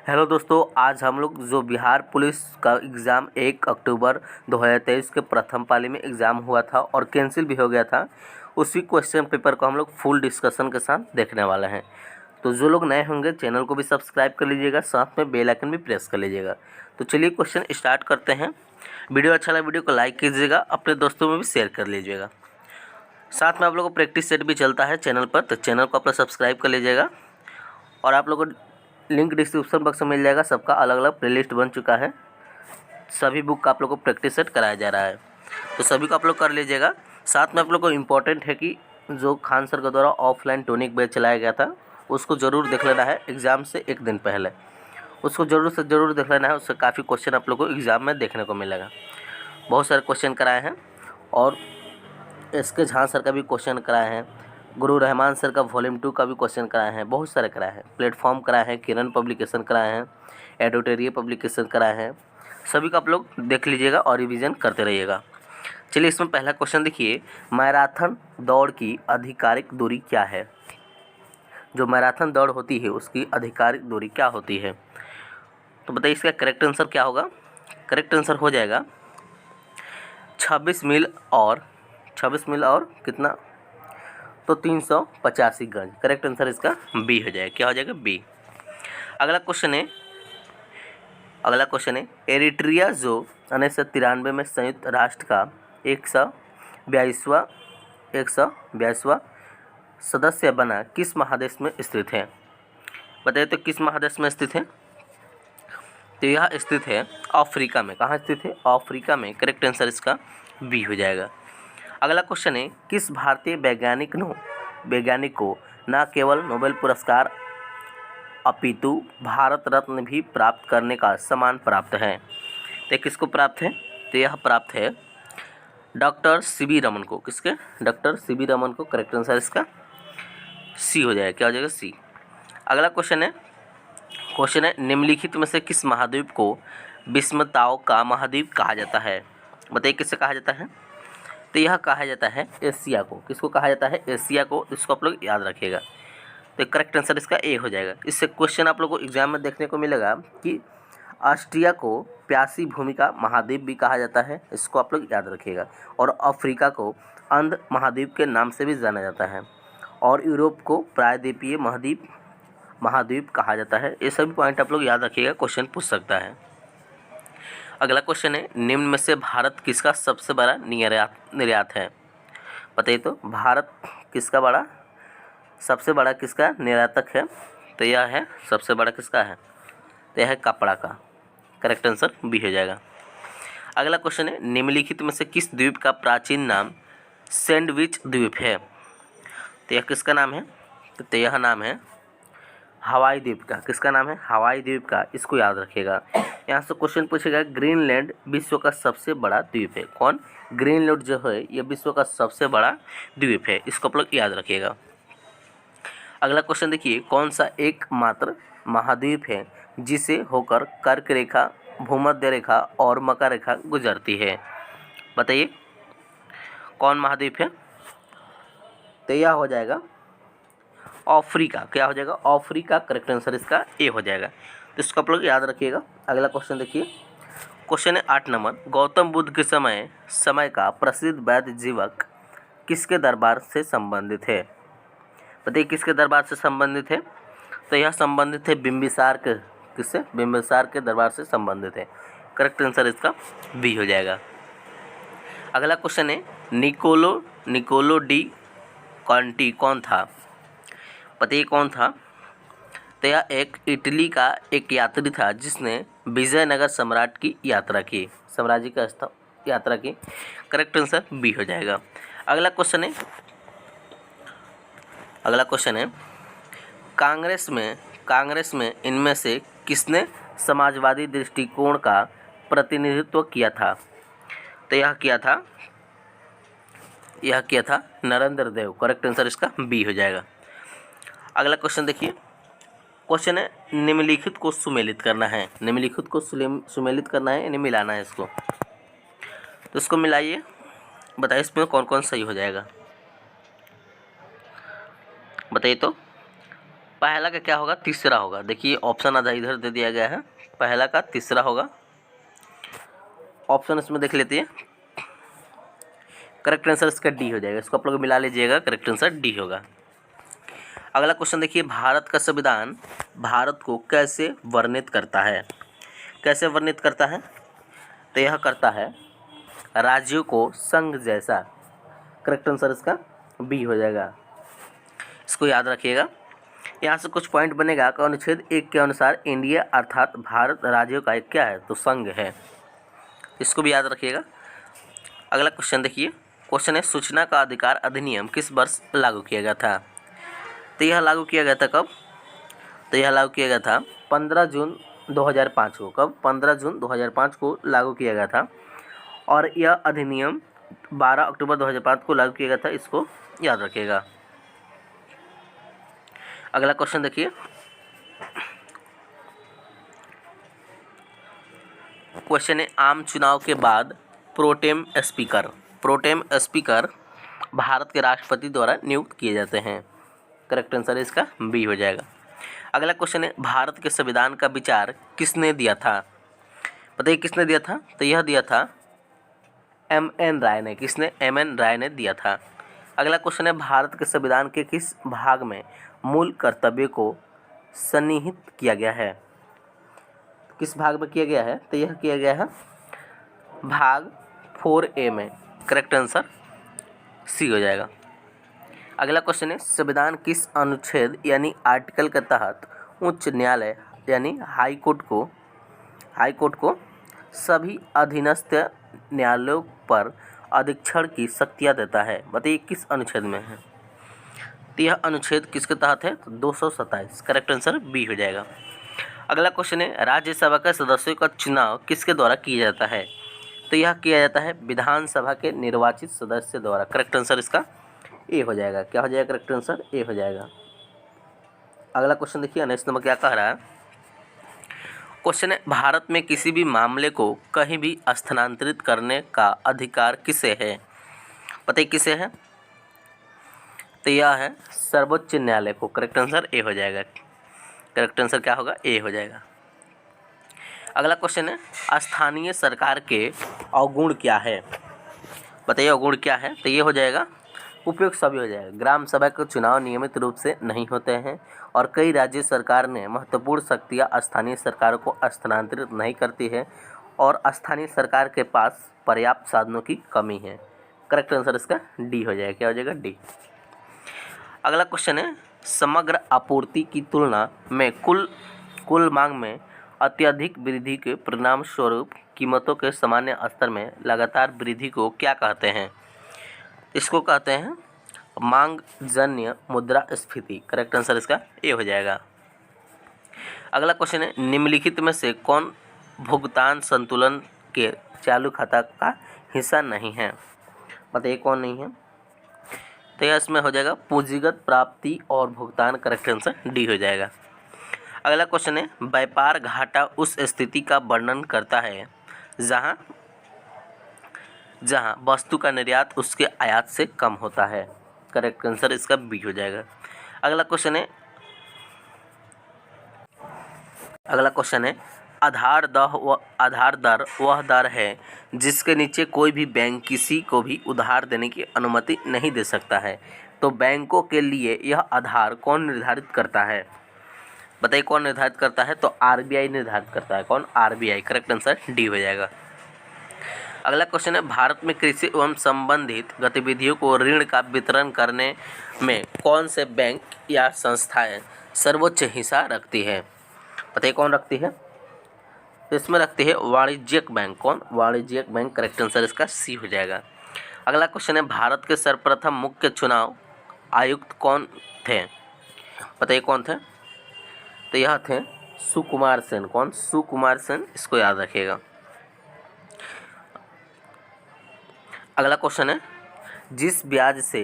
Hello दोस्तों, आज हम लोग जो बिहार पुलिस का एग्ज़ाम 1 अक्टूबर 2023 के प्रथम पाली में एग्ज़ाम हुआ था और कैंसिल भी हो गया था, उसी क्वेश्चन पेपर को हम लोग फुल डिस्कशन के साथ देखने वाले हैं। तो जो लोग नए होंगे चैनल को भी सब्सक्राइब कर लीजिएगा, साथ में बेल आइकन भी प्रेस कर लीजिएगा। तो चलिए क्वेश्चन स्टार्ट करते हैं। वीडियो अच्छा लगा वीडियो को लाइक कीजिएगा, अपने दोस्तों में भी शेयर कर लीजिएगा। साथ में आप लोगों को प्रैक्टिस सेट भी चलता है चैनल पर, तो चैनल को अपना सब्सक्राइब कर लीजिएगा। और आप लोगों को लिंक डिस्क्रिप्शन बॉक्स में मिल जाएगा, सबका अलग अलग प्लेलिस्ट बन चुका है। सभी बुक का आप लोग को प्रैक्टिस सेट कराया जा रहा है, तो सभी को आप लोग कर लीजिएगा। साथ में आप लोग को इम्पोर्टेंट है कि जो खान सर के द्वारा ऑफलाइन टॉनिक बैच चलाया गया था उसको ज़रूर देख लेना है एग्ज़ाम से एक दिन पहले, उसको ज़रूर से ज़रूर देख लेना है। उससे काफ़ी क्वेश्चन आप लोग को एग्ज़ाम में देखने को मिलेगा। बहुत सारे क्वेश्चन कराए हैं और एस.के. झा सर का भी क्वेश्चन कराए हैं, गुरु रहमान सर का वॉल्यूम 2 का भी क्वेश्चन कराए हैं, बहुत सारे कराए हैं। प्लेटफॉर्म कराए हैं, किरण पब्लिकेशन कराए हैं, एडिटोरियल पब्लिकेशन कराए हैं। सभी का आप लोग देख लीजिएगा और रिवीजन करते रहिएगा। चलिए इसमें पहला क्वेश्चन देखिए, मैराथन दौड़ की आधिकारिक दूरी क्या है? जो मैराथन दौड़ होती है उसकी आधिकारिक दूरी क्या होती है? तो बताइए इसका करेक्ट आंसर क्या होगा। करेक्ट आंसर हो जाएगा 26 मील और कितना, तो 385 गज। करेक्ट आंसर इसका बी हो जाएगा। क्या हो जाएगा? बी। अगला क्वेश्चन है एरिट्रिया जो 1993 में संयुक्त राष्ट्र का 142वां सदस्य बना किस महादेश में स्थित है? बताइए तो किस महादेश में स्थित है? तो यह स्थित है अफ्रीका में। कहाँ स्थित है? अफ्रीका में। करेक्ट आंसर इसका बी हो जाएगा। अगला क्वेश्चन है किस भारतीय वैज्ञानिक को न केवल नोबेल पुरस्कार अपितु भारत रत्न भी प्राप्त करने का सम्मान प्राप्त है? तो किसको प्राप्त है? तो यह प्राप्त है डॉक्टर सी.वी. रमन को। किसके? Doctor CV. रमन को। करेक्ट आंसर इसका सी हो जाएगा। क्या हो जाएगा? सी। अगला क्वेश्चन है निम्नलिखित में से किस महाद्वीप को विस्मताओं का महाद्वीप कहा जाता है? बताइए किससे कहा जाता है? तो यह कहा जाता है एशिया को। किसको कहा जाता है? एशिया को। इसको आप लोग याद रखिएगा। तो करेक्ट आंसर इसका ए हो जाएगा। इससे क्वेश्चन आप लोग को एग्जाम में देखने को मिलेगा कि ऑस्ट्रिया को प्यासी भूमि का महाद्वीप भी कहा जाता है। इसको आप लोग याद रखिएगा। और अफ्रीका को अंध महाद्वीप के नाम से भी जाना जाता है और यूरोप को प्रायद्वीपीय महाद्वीप कहा जाता है। ये सभी पॉइंट आप लोग याद रखिएगा, क्वेश्चन पूछ सकता है। अगला क्वेश्चन है निम्न में से भारत किसका सबसे बड़ा निर्यात है? बताइए तो भारत किसका सबसे बड़ा किसका निर्यातक है? तो यह है सबसे बड़ा किसका है? तो यह है कपड़ा का। करेक्ट आंसर बी हो जाएगा। अगला क्वेश्चन है निम्नलिखित में से किस द्वीप का प्राचीन नाम सैंडविच द्वीप है? तो यह किसका नाम है? तो यह नाम है हवाई द्वीप का। किसका नाम है? हवाई द्वीप का। इसको याद रखिएगा। यहाँ से क्वेश्चन पूछेगा ग्रीनलैंड विश्व का सबसे बड़ा द्वीप है। कौन? ग्रीनलैंड जो है यह विश्व का सबसे बड़ा द्वीप है। इसको आप लोग याद रखिएगा। अगला क्वेश्चन देखिए, कौन सा एकमात्र महाद्वीप है जिसे होकर कर्क रेखा, भूमध्य रेखा और मकर रेखा गुजरती है? बताइए कौन महाद्वीप है? तो यह हो जाएगा अफ्रीका। क्या हो जाएगा? अफ्रीका। करेक्ट आंसर इसका ए हो जाएगा। तो इसको आप लोग याद रखिएगा। अगला क्वेश्चन देखिए, क्वेश्चन है 8 नंबर, गौतम बुद्ध के समय का प्रसिद्ध वैद्य जीवक किसके दरबार से संबंधित है? बताइए किसके दरबार से संबंधित है? तो यह संबंधित है बिंबिसार के। किससे? बिंबिसार के दरबार से संबंधित है। करेक्ट आंसर इसका बी हो जाएगा। अगला क्वेश्चन है निकोलो डी कॉन्टी कौन था? बताइए कौन था? तो यह एक इटली का एक यात्री था जिसने विजयनगर साम्राज्य की यात्रा की। करेक्ट आंसर बी हो जाएगा। अगला क्वेश्चन है कांग्रेस में इनमें से किसने समाजवादी दृष्टिकोण का प्रतिनिधित्व किया था? तो यह किया था नरेंद्र देव। करेक्ट आंसर इसका बी हो जाएगा। अगला क्वेश्चन देखिए, क्वेश्चन है निम्नलिखित को सुमेलित करना है। निम्नलिखित को सुमेलित करना है यानी मिलाना है इसको। तो इसको मिलाइए, बताइए इसमें कौन कौन सही हो जाएगा। बताइए तो पहला का क्या होगा, तीसरा होगा। देखिए ऑप्शन आधा इधर दे दिया गया है, पहला का तीसरा होगा। ऑप्शन इसमें देख लेते हैं, करेक्ट आंसर इसका डी हो जाएगा। इसको आप लोग मिला लीजिएगा, करेक्ट आंसर डी होगा। अगला क्वेश्चन देखिए, भारत का संविधान भारत को कैसे वर्णित करता है? कैसे वर्णित करता है? तो यह करता है राज्यों को संघ जैसा। करेक्ट आंसर इसका बी हो जाएगा। इसको याद रखिएगा। यहाँ से कुछ पॉइंट बनेगा कि अनुच्छेद 1 के अनुसार इंडिया अर्थात भारत राज्यों का एक क्या है, तो संघ है। इसको भी याद रखिएगा। अगला क्वेश्चन देखिए, क्वेश्चन है सूचना का अधिकार अधिनियम किस वर्ष लागू किया गया था? तो यह लागू किया गया था कब? तो यह लागू किया गया था 15 जून 2005 को। कब? 15 जून 2005 को लागू किया गया था। और यह अधिनियम 12 अक्टूबर 2005 को लागू किया गया था। इसको याद रखिएगा। अगला क्वेश्चन देखिए, क्वेश्चन है आम चुनाव के बाद प्रोटेम स्पीकर भारत के राष्ट्रपति द्वारा नियुक्त किए जाते हैं। करेक्ट आंसर इसका बी हो जाएगा। अगला क्वेश्चन है भारत के संविधान का विचार किसने दिया था? बताइए किसने दिया था? तो यह दिया था M.N. राय ने। किसने? M.N. राय ने दिया था। अगला क्वेश्चन है भारत के संविधान के किस भाग में मूल कर्तव्य को सन्निहित किया गया है? किस भाग में किया गया है? तो यह किया गया है भाग 4A में। करेक्ट आंसर सी हो जाएगा। अगला क्वेश्चन है संविधान किस अनुच्छेद यानी आर्टिकल के तहत उच्च न्यायालय यानी हाई कोर्ट को सभी अधीनस्थ न्यायालयों पर अधीक्षण की शक्तियाँ देता है? बताइए किस अनुच्छेद में है? तो यह अनुच्छेद किसके तहत है? तो 227। करेक्ट आंसर बी हो जाएगा। अगला क्वेश्चन है राज्यसभा के सदस्यों का चुनाव किसके द्वारा किया जाता है? तो यह किया जाता है विधानसभा के निर्वाचित सदस्य द्वारा। करेक्ट आंसर इसका ए हो जाएगा। क्या हो जाएगा? करेक्ट आंसर ए हो जाएगा। अगला क्वेश्चन देखिए, नेक्स्ट नंबर क्या कह रहा है? क्वेश्चन है भारत में किसी भी मामले को कहीं भी स्थानांतरित करने का अधिकार किसे है? पता है किसे है? तो यह है सर्वोच्च न्यायालय को। करेक्ट आंसर ए हो जाएगा। करेक्ट आंसर क्या होगा? ए हो जाएगा। अगला क्वेश्चन है स्थानीय सरकार के अवगुण क्या है? बताइए अवगुण क्या है? तो ये हो जाएगा उपयुक्त सभी हो जाएगा। ग्राम सभा के चुनाव नियमित रूप से नहीं होते हैं और कई राज्य सरकार ने महत्वपूर्ण शक्तियां स्थानीय सरकारों को स्थानांतरित नहीं करती है और स्थानीय सरकार के पास पर्याप्त साधनों की कमी है। करेक्ट आंसर इसका डी हो जाएगा। क्या हो जाएगा? डी। अगला क्वेश्चन है समग्र आपूर्ति की तुलना में कुल मांग में अत्यधिक वृद्धि के परिणाम स्वरूप कीमतों के सामान्य स्तर में लगातार वृद्धि को क्या कहते हैं? इसको कहते हैं मांग जन्य मुद्रास्फीति। करेक्ट आंसर इसका ए हो जाएगा। अगला क्वेश्चन है निम्नलिखित में से कौन भुगतान संतुलन के चालू खाता का हिस्सा नहीं है? बताइए कौन नहीं है? तो यह इसमें हो जाएगा पूंजीगत प्राप्ति और भुगतान। करेक्ट आंसर डी हो जाएगा। अगला क्वेश्चन है व्यापार घाटा उस स्थिति का वर्णन करता है जहां वस्तु का निर्यात उसके आयात से कम होता है। करेक्ट आंसर इसका बी हो जाएगा। अगला क्वेश्चन है आधार दर वह दर है जिसके नीचे कोई भी बैंक किसी को भी उधार देने की अनुमति नहीं दे सकता है। तो बैंकों के लिए यह आधार कौन निर्धारित करता है? बताइए कौन निर्धारित करता है? तो आरबीआई निर्धारित करता है। कौन? आरबीआई। करेक्ट आंसर डी हो जाएगा। अगला क्वेश्चन है भारत में कृषि एवं संबंधित गतिविधियों को ऋण का वितरण करने में कौन से बैंक या संस्थाएं सर्वोच्च हिस्सा रखती है? बताइए कौन रखती है? तो इसमें रखती है वाणिज्यिक बैंक। कौन? वाणिज्यिक बैंक। करेक्ट आंसर इसका सी हो जाएगा। अगला क्वेश्चन है भारत के सर्वप्रथम मुख्य चुनाव आयुक्त कौन थे? बताइए कौन थे? तो यह थे सुकुमार सेन। कौन? सुकुमार सेन। इसको याद रखिएगा। अगला क्वेश्चन है जिस ब्याज से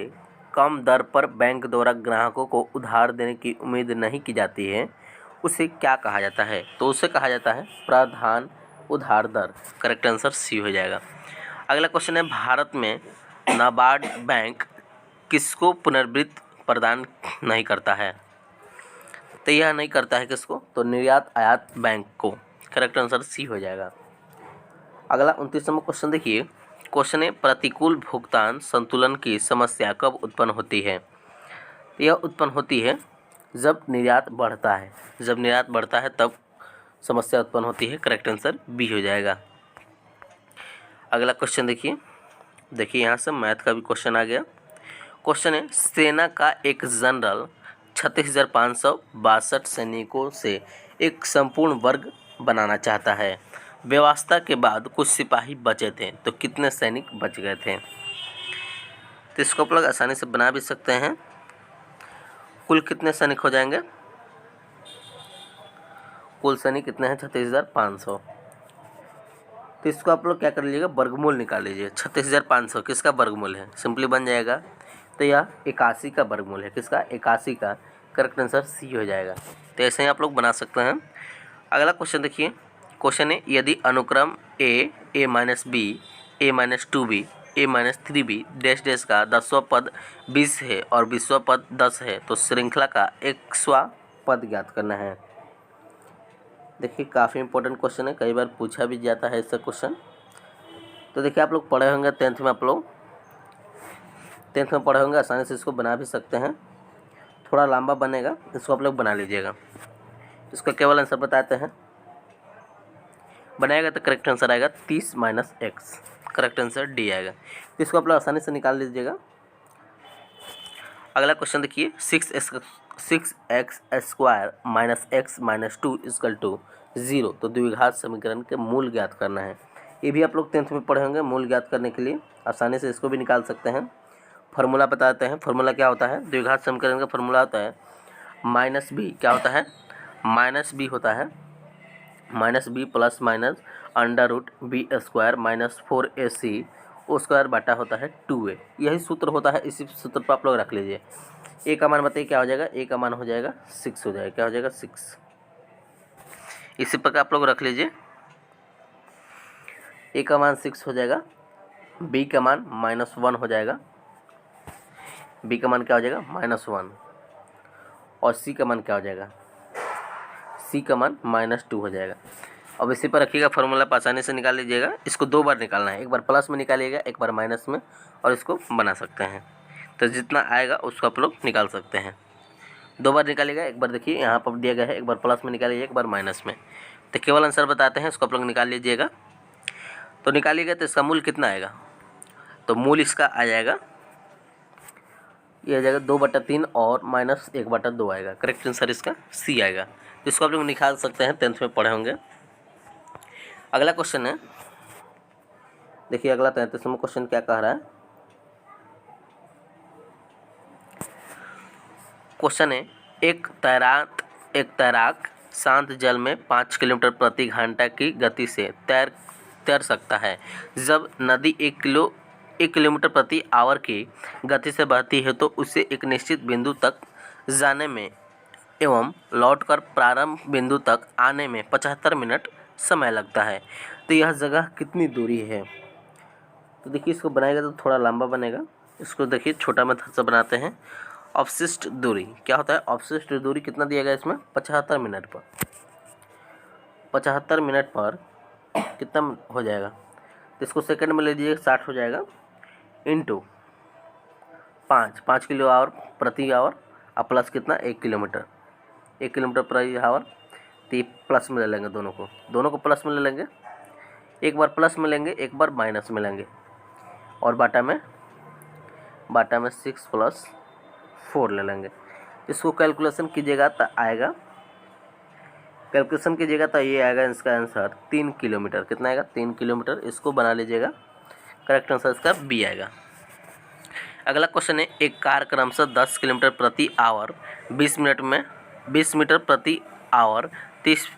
कम दर पर बैंक द्वारा ग्राहकों को उधार देने की उम्मीद नहीं की जाती है उसे क्या कहा जाता है? तो उसे कहा जाता है प्राधान उधार दर। करेक्ट आंसर सी हो जाएगा। अगला क्वेश्चन है भारत में नाबार्ड बैंक किसको पुनर्वित्त प्रदान नहीं करता है? तो यह नहीं करता है किसको, तो निर्यात आयात बैंक को। करेक्ट आंसर सी हो जाएगा। अगला 29वां क्वेश्चन देखिए, क्वेश्चन है प्रतिकूल भुगतान संतुलन की समस्या कब उत्पन्न होती है। तो यह उत्पन्न होती है जब निर्यात बढ़ता है, जब निर्यात बढ़ता है तब समस्या उत्पन्न होती है। करेक्ट आंसर बी हो जाएगा। अगला क्वेश्चन देखिए यहाँ से मैथ का भी क्वेश्चन आ गया। क्वेश्चन है सेना का एक जनरल 36,562 सैनिकों से एक संपूर्ण वर्ग बनाना चाहता है। व्यवस्था के बाद कुछ सिपाही बचे थे, तो कितने सैनिक बच गए थे। तो इसको आप लोग आसानी से बना भी सकते हैं। कुल कितने सैनिक हो जाएंगे, कुल सैनिक कितने हैं 36,500। तो इसको आप लोग क्या कर लीजिएगा, वर्गमूल निकाल लीजिए। 36,500 किसका वर्गमूल है, सिंपली बन जाएगा। तो यह 81 का वर्गमूल है, किसका, 81 का। करेक्ट आंसर सी हो जाएगा। तो ऐसे ही आप लोग बना सकते हैं। अगला क्वेश्चन देखिए, क्वेश्चन है यदि अनुक्रम a minus B, a minus 2b, a minus 3b dash dash का 10वां पद 20 है और 20वां पद 10 है, तो श्रृंखला का 100वां पद ज्ञात करना है। देखिए काफ़ी इंपॉर्टेंट क्वेश्चन है, कई बार पूछा भी जाता है इससे क्वेश्चन। तो देखिए आप लोग पढ़े होंगे 10th में, आप लोग 10th में पढ़े होंगे, आसानी से इसको बना भी सकते हैं। थोड़ा लंबा बनेगा, इसको आप लोग बना लीजिएगा। इसका केवल आंसर बताते हैं, बनाएगा तो करेक्ट आंसर आएगा 30 minus x. Correct answer D आएगा। तो इसको आप लोग आसानी से निकाल लीजिएगा। अगला क्वेश्चन देखिए 6x square minus x minus 2 equal to 0, तो द्विघात समीकरण के मूल ज्ञात करना है। ये भी आप लोग 10th में पढ़े होंगे। मूल ज्ञात करने के लिए आसानी से इसको भी निकाल सकते हैं। फार्मूला बताते हैं। फार्मूला क्या होता है, द्विघात समीकरण का फार्मूला होता है माइनस बी, क्या होता है, माइनस बी होता है, minus B plus minus under root B square minus 4ac ओ स्क्वायर बटा होता है 2a। यही सूत्र होता है, इसी सूत्र पर आप लोग रख लीजिए। ए का मान बताइए क्या हो जाएगा, ए का मान हो जाएगा 6 हो जाएगा। क्या हो जाएगा, 6। इसी प्रकार आप लोग रख लीजिए। ए का मान 6 हो जाएगा, बी का मान -1 हो जाएगा, बी का मान क्या हो जाएगा -1, और सी का मान क्या हो जाएगा, सी का मान -2 हो जाएगा। अब इसी पर रखिएगा, फार्मूला पर आसानी से निकाल लीजिएगा। इसको 2 बार निकालना है, एक बार प्लस में निकालिएगा, एक बार माइनस में, और इसको बना सकते हैं। तो जितना आएगा उसको आप लोग निकाल सकते हैं। 2 बार निकालिएगा, एक बार देखिए यहाँ पर दिया गया है, एक बार प्लस में निकालिए, एक बार माइनस में। तो केवल आंसर बताते हैं, इसको आप लोग निकाल लीजिएगा। तो निकालिएगा तो इसका मूल कितना आएगा, तो मूल इसका आ जाएगा, ये आ जाएगा 2/3 और -1/2 आएगा। करेक्ट आंसर इसका सी आएगा। तो इसको आप लोग निकाल सकते हैं, 10th में पढ़े होंगे। अगला क्वेश्चन है, देखिए अगला 33वां क्वेश्चन क्या कह रहा है। क्वेश्चन है एक तैराक शांत जल में 5 किलोमीटर प्रति घंटा की गति से तैर सकता है। जब नदी 1 किलोमीटर प्रति आवर की गति से बहती है तो उसे एक निश्चित बिंदु तक जाने में एवं लौटकर प्रारंभ बिंदु तक आने में 75 मिनट समय लगता है। तो यह जगह कितनी दूरी है। तो देखिए इसको बनाएगा तो थोड़ा लंबा बनेगा। इसको देखिए छोटा मेथड से बनाते हैं। अवशिष्ट दूरी क्या होता है, अवशिष्ट दूरी कितना दिया गया इसमें, 75 मिनट पर। 75 मिनट पर कितना हो जाएगा, तो इसको सेकंड में ले लीजिए, 60 हो जाएगा, इंटू 5 किलो आवर प्रति आवर, और प्लस कितना 1 किलोमीटर, 1 किलोमीटर प्रति आवर। तो ये प्लस में ले लेंगे, दोनों को प्लस में ले लेंगे। एक बार प्लस में लेंगे, एक बार माइनस में लेंगे, और बाटा में 6 + 4 ले लेंगे। इसको कैलकुलेशन कीजिएगा तो आएगा, कैलकुलेशन कीजिएगा तो ये आएगा इसका आंसर 3 किलोमीटर। कितना आएगा, 3 किलोमीटर। इसको बना लीजिएगा, करेक्ट आंसर इसका बी आएगा। अगला क्वेश्चन है एक कार क्रमशः 10 किलोमीटर प्रति आवर 20 मीटर प्रति आवर 30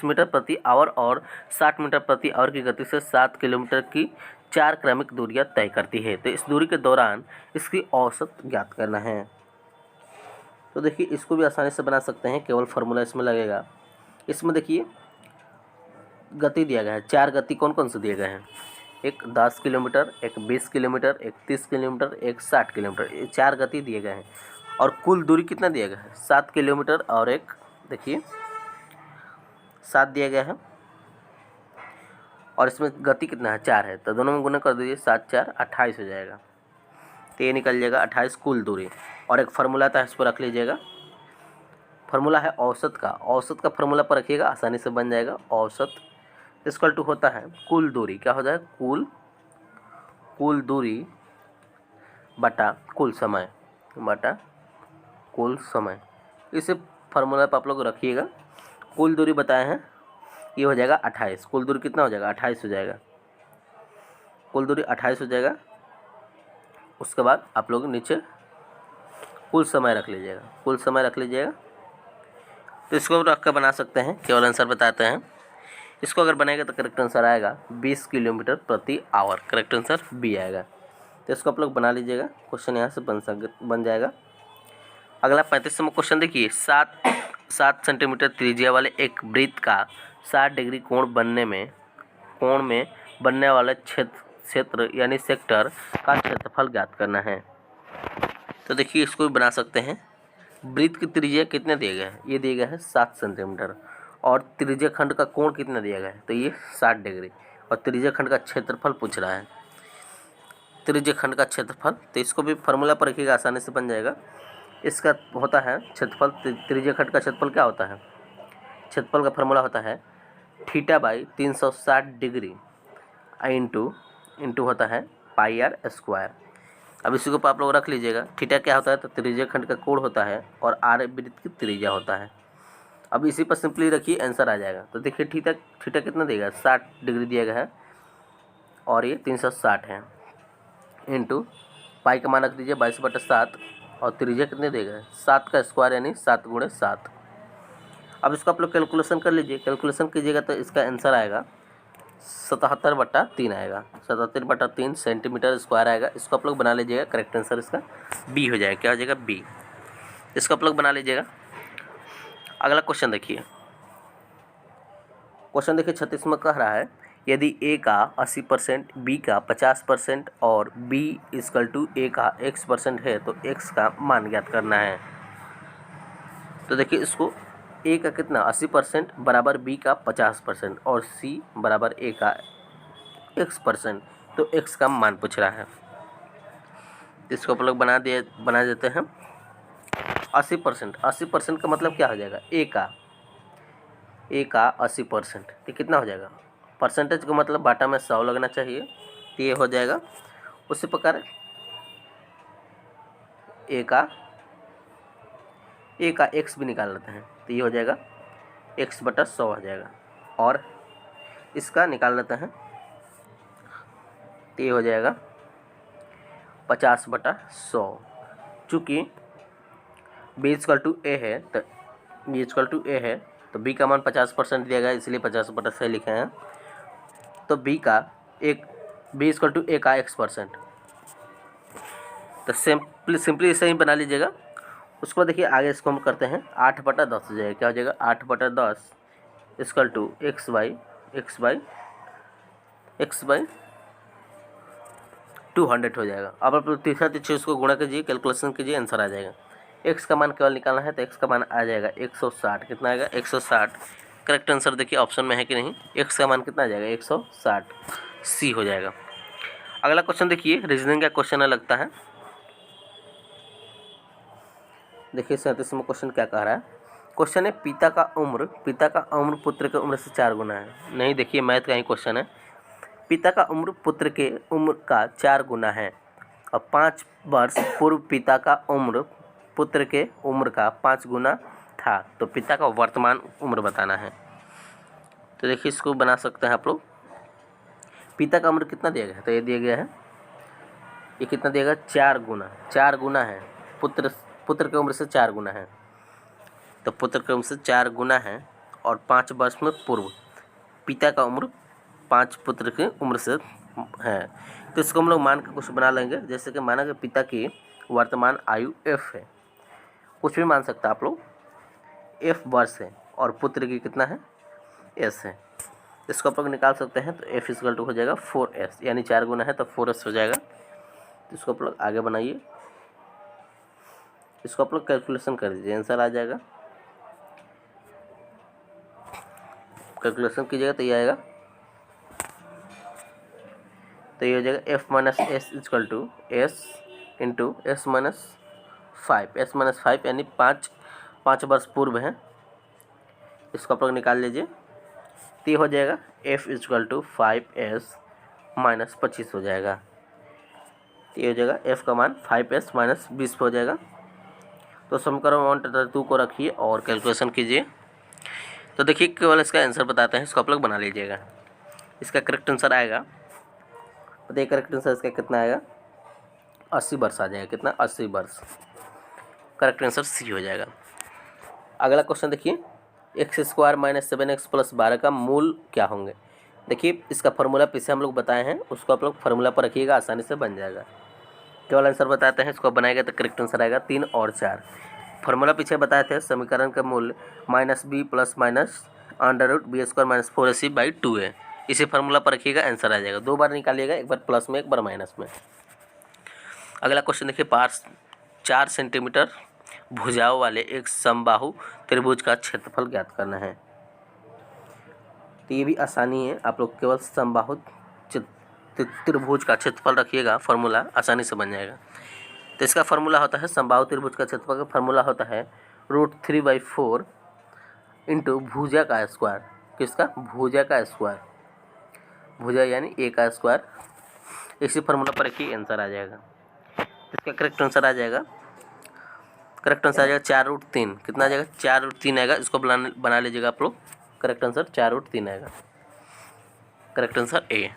मीटर प्रति आवर और 60 मीटर प्रति आवर की गति से 7 किलोमीटर की 4 क्रमिक दूरियां तय करती है। तो इस दूरी के दौरान इसकी औसत ज्ञात करना है। तो देखिए इसको भी आसानी से बना सकते हैं, केवल फार्मूला इसमें लगेगा। इसमें देखिए गति दिया गया है, 4 गति कौन कौन से दिए गए हैं, एक 10 किलोमीटर, एक 20 किलोमीटर, एक 30 किलोमीटर, एक 60 किलोमीटर, ये 4 गति दिए गए हैं। और कुल दूरी कितना दिया गया है 7 किलोमीटर और एक देखिए 7 दिया गया है और इसमें गति कितना है 4 है, तो दोनों में गुना कर दीजिए 7 4 28 हो जाएगा। तो ये निकल जाएगा 28 कुल दूरी। और एक फार्मूला था, इस पर रख लीजिएगा, फार्मूला है औसत का। औसत का फार्मूला पर रखिएगा, आसानी से बन जाएगा। औसत इक्वल टू होता है कुल दूरी, क्या हो जाएगा कुल दूरी बटा कुल समय इसे फार्मूला पर आप लोग रखिएगा। कुल दूरी बताए हैं, ये हो जाएगा 28। कुल दूरी कितना हो जाएगा 28 हो जाएगा। कुल दूरी 28 हो जाएगा। उसके बाद आप लोग नीचे कुल समय रख लीजिएगा। तो इसको रख कर बना सकते हैं, केवल आंसर बताते हैं। इसको अगर बनाएगा तो करेक्ट आंसर आएगा 20 किलोमीटर प्रति आवर। करेक्ट आंसर बी आएगा। तो इसको आप लोग बना लीजिएगा, क्वेश्चन यहाँ से बन जाएगा। अगला 35वां क्वेश्चन देखिए, 7 सेंटीमीटर त्रिज्या वाले एक वृत्त का 60 डिग्री कोण में बनने वाले क्षेत्र यानी सेक्टर का क्षेत्रफल ज्ञात करना है। तो देखिए इसको भी बना सकते हैं। वृत्त की त्रिज्या कितने दिया गया है, ये दिया गया है 7 सेंटीमीटर और त्रिज्या खंड का कोण कितना दिया गया है, तो ये 60 डिग्री और त्रिज्या खंड का क्षेत्रफल पूछ रहा है। त्रिज्या खंड का क्षेत्रफल, तो इसको भी फार्मूला पर रखिएगा, आसानी से बन जाएगा। इसका होता है क्षेत्रफल, त्रिज्या खंड का क्षेत्रफल क्या होता है, क्षेत्रफल का फार्मूला होता है θ/360 डिग्री इंटू होता है पाई आर स्क्वायर। अब इसी को आप लोग रख लीजिएगा। थीटा क्या होता है, तो त्रिज्या खंड का कोण होता है और आर वृत्त की त्रिज्या होता है। अब इसी पर सिंपली रखिए, आंसर आ जाएगा। तो देखिए थीटा कितना देगा 60 डिग्री दिया गया है और ये 360 है, इंटू पाई का मान रख दीजिए 22/7 और त्रिज्या कितने देगा 7 का स्क्वायर यानी 7 × 7। अब इसको आप लोग कैलकुलेशन कर लीजिए। कैलकुलेशन कीजिएगा तो इसका आंसर आएगा 77/3 आएगा। 77/3 सेंटीमीटर स्क्वायर आएगा। इसको आप लोग बना लीजिएगा। करेक्ट आंसर इसका बी हो जाएगा। क्या हो जाएगा बी। इसको आप लोग बना लीजिएगा। अगला क्वेश्चन देखिए। 36वां कह रहा है, यदि ए का 80%, बी का 50% और बी = ए का x% है तो x का मान ज्ञात करना है। तो देखिए इसको ए का कितना 80% बराबर बी का 50% और सी बराबर ए का x%, तो x का मान पूछ रहा है। इसको आप लोग बना देते हैं। 80% का मतलब क्या हो जाएगा, ए का 80%, तो कितना हो जाएगा, परसेंटेज का मतलब बाटा में 100 लगना चाहिए, तो ये हो जाएगा। उसी प्रकार ए का x भी निकाल लेते हैं, तो ये हो जाएगा x/100 हो जाएगा और इसका निकाल लेते हैं, तो ये हो जाएगा 50/100। चूँकि b = a है तो b का मान 50% दिया गया, इसलिए 50/100 लिखे हैं। तो b = a का x%, तो सिंपली इसे ही बना लीजिएगा। उसके बाद देखिए आगे इसको हम करते हैं 8/10 हो जाएगा। क्या हो जाएगा 8/10 = x/200 हो जाएगा। अब आप तीसरा उसको गुणा कीजिए, कैलकुलेशन कीजिए, आंसर आ जाएगा। x का मान केवल निकालना है, तो x का मान आ जाएगा 160। कितना आएगा 160। करेक्ट आंसर देखिए ऑप्शन में है कि नहीं, x का मान कितना आ जाएगा 160, सी हो जाएगा। अगला क्वेश्चन देखिए, रीजनिंग का क्वेश्चन है लगता है। देखिए 37वां क्वेश्चन क्या कह रहा है। क्वेश्चन है पिता का उम्र पुत्र के उम्र से 4 गुना है। नहीं, देखिए मैथ का ही क्वेश्चन है। पिता का उम्र पुत्र के उम्र का 4 गुना है और 5 वर्ष पूर्व पिता का उम्र पुत्र के उम्र का 5 गुना था, तो पिता का वर्तमान उम्र बताना है। तो देखिए इसको बना सकते हैं आप लोग। पिता का उम्र कितना दिया गया है, तो ये दिया गया है, ये कितना दिएगा 4 गुना है। पुत्र के उम्र से 4 गुना है, तो पुत्र के उम्र से 4 गुना है और 5 वर्ष में पूर्व पिता का उम्र 5 पुत्र की उम्र से है। तो इसको हम लोग मान के कुछ बना लेंगे। जैसे कि माना कि पिता की वर्तमान आयु f है, कुछ भी मान सकता है आप लोग, f वर्ष है और पुत्र की कितना है s है। इसको आप लोग निकाल सकते हैं। तो f = हो जाएगा 4s, यानी 4 गुना है तो 4s हो जाएगा। तो इसको आप लोग आगे बनाइए। इसको आप लोग कैलकुलेशन कर दीजिए, आंसर आ जाएगा। कैलकुलेशन कीजिएगा तो ये आएगा, तो ये हो जाएगा F minus S equal to S into S minus 5, S minus 5 यानी 5 वर्ष पूर्व है, इसको आप लोग निकाल लीजिए। तो ये हो जाएगा F is equal to 5s minus 25 हो जाएगा। तो ये हो जाएगा एफ का मान 5s माइनस 20 हो जाएगा। तो समीकरण 132 को रखिए और कैलकुलेशन कीजिए। तो देखिए केवल इसका आंसर बताते हैं, इसको आप लोग बना लीजिएगा। इसका करेक्ट आंसर आएगा, बताइए करेक्ट आंसर इसका कितना आएगा, 80 वर्ष आ जाएगा। कितना, 80 वर्ष। करेक्ट आंसर सी हो जाएगा। अगला क्वेश्चन देखिए, x square minus 7x plus 12 का मूल क्या होंगे। देखिए इसका फार्मूला पीछे हम लोग बताए हैं, उसको आप लोग फार्मूला पर रखिएगा, आसानी से बन जाएगा। केवल आंसर बताते हैं, इसको बनाएगा तो करेक्ट आंसर आएगा 3 और 4। फार्मूला पीछे बताए थे, समीकरण का मूल्य -b plus minus √b² minus 4ac/2 है। इसी फार्मूला पर रखिएगा, आंसर आ जाएगा। 2 बार निकालिएगा, एक बार प्लस में एक बार माइनस में। अगला क्वेश्चन देखिए, 4 सेंटीमीटर भुजाओं वाले एक समबाहु त्रिभुज का क्षेत्रफल ज्ञात करना है। तो ये भी आसानी है, आप लोग केवल समबाहु त्रिभुज का क्षेत्रफल रखिएगा, फार्मूला आसानी से बन जाएगा। तो इसका फार्मूला होता है, समबाहु त्रिभुज का क्षेत्रफल का फार्मूला होता है √3/4 इंटू भुजा का स्क्वायर। किसका, भुजा का स्क्वायर, भुजा यानी a का स्क्वायर। इसी फार्मूला पर रखिए, आंसर आ जाएगा। इसका करेक्ट आंसर आ जाएगा, करेक्ट आंसर आ जाएगा 4√3। कितना आ जाएगा, 4√3 आएगा। इसको बना लीजिएगा आप लोग, करेक्ट आंसर 4√3 आएगा। Correct answer A.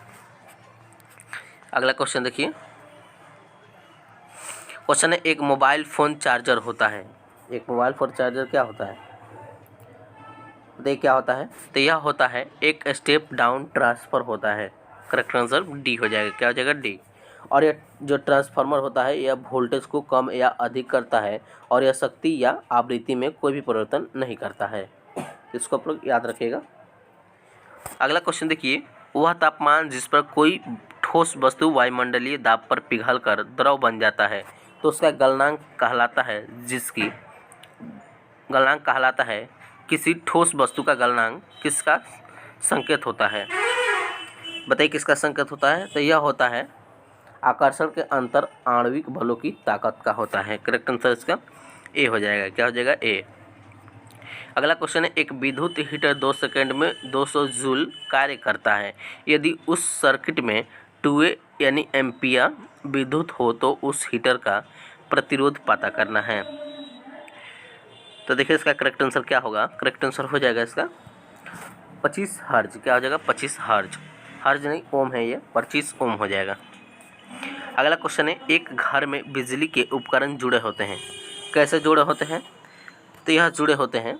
अगला क्वेश्चन देखिए, क्वेश्चन है, एक मोबाइल फ़ोन चार्जर होता है। एक मोबाइल फ़ोन चार्जर क्या होता है, बताइए क्या होता है। तो यह होता है एक स्टेप डाउन ट्रांसफ़र होता है। करेक्ट आंसर डी हो जाएगा। क्या हो जाएगा, डी। और यह जो ट्रांसफार्मर होता है, यह वोल्टेज को कम या अधिक करता है और यह शक्ति या आवृत्ति में कोई भी परिवर्तन नहीं करता है। इसको आप लोग याद रखिएगा। अगला क्वेश्चन देखिए, वह तापमान जिस पर कोई ठोस वस्तु वायुमंडलीय दाब पर पिघलकर द्रव बन जाता है, तो उसका गलनांक कहलाता है। जिसकी गलनांक कहलाता है, किसी ठोस वस्तु का गलनांक किसका संकेत होता है, बताइए किसका संकेत होता है। तो यह होता है आकर्षण के अंतर आणविक बलों की ताकत का होता है। करेक्ट आंसर इसका ए हो जाएगा। क्या हो जाएगा, ए। अगला क्वेश्चन है, एक विद्युत हीटर 2 सेकंड में 200 जूल कार्य करता है। यदि उस सर्किट में 2A यानी एम्पियर विद्युत हो तो उस हीटर का प्रतिरोध पता करना है। तो देखिए इसका करेक्ट आंसर क्या होगा, करेक्ट आंसर हो जाएगा इसका 25 हर्ज। क्या हो जाएगा, 25 हर्ज। हर्ज नहीं, ओम है ये, 25 ओम हो जाएगा। अगला क्वेश्चन है, एक घर में बिजली के उपकरण जुड़े होते हैं। कैसे जुड़े होते हैं, तो यह जुड़े होते हैं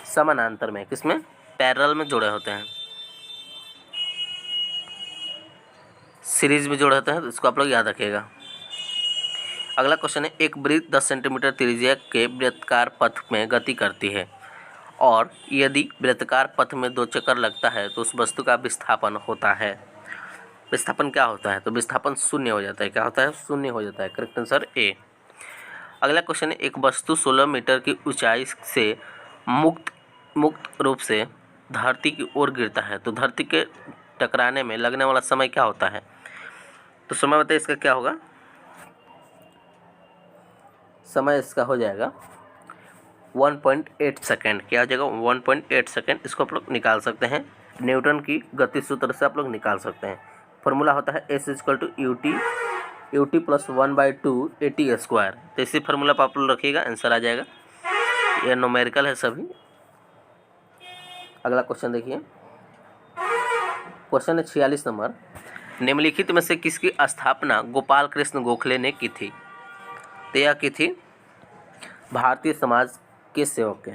समानांतर में। किसमें, पैरेलल में जुड़े होते हैं, सीरीज में जुड़े होते हैं। तो इसको आप लोग याद रखिएगा। अगला क्वेश्चन है, एक वृत्त 10 सेंटीमीटर त्रिज्या के वृत्ताकार पथ में गति करती है और यदि वृत्ताकार पथ में 2 चक्कर लगता है तो उस वस्तु का विस्थापन होता है। विस्थापन क्या होता है, तो विस्थापन शून्य हो जाता है। क्या होता है, शून्य हो जाता है। Correct answer A. अगला क्वेश्चन है, एक वस्तु 16 मीटर की ऊंचाई से मुक्त रूप से धरती की ओर गिरता है, तो धरती के टकराने में लगने वाला समय क्या होता है। तो समय बताइए इसका क्या होगा, समय इसका हो जाएगा 1.8 सेकेंड। क्या हो जाएगा, 1.8 सेकेंड। इसको आप लोग निकाल सकते हैं, न्यूटन की गति सूत्र से आप लोग निकाल सकते हैं। फॉर्मूला होता है S = ut प्लस 1/2 at²। तो इसी फार्मूला पर आप लोग रखिएगा, आंसर आ जाएगा। यह न्यूमेरिकल है सभी। अगला क्वेश्चन देखिए, क्वेश्चन है 46 नंबर, निम्नलिखित में से किसकी स्थापना गोपाल कृष्ण गोखले ने की थी। तो यह की थी भारतीय समाज के सेवक के।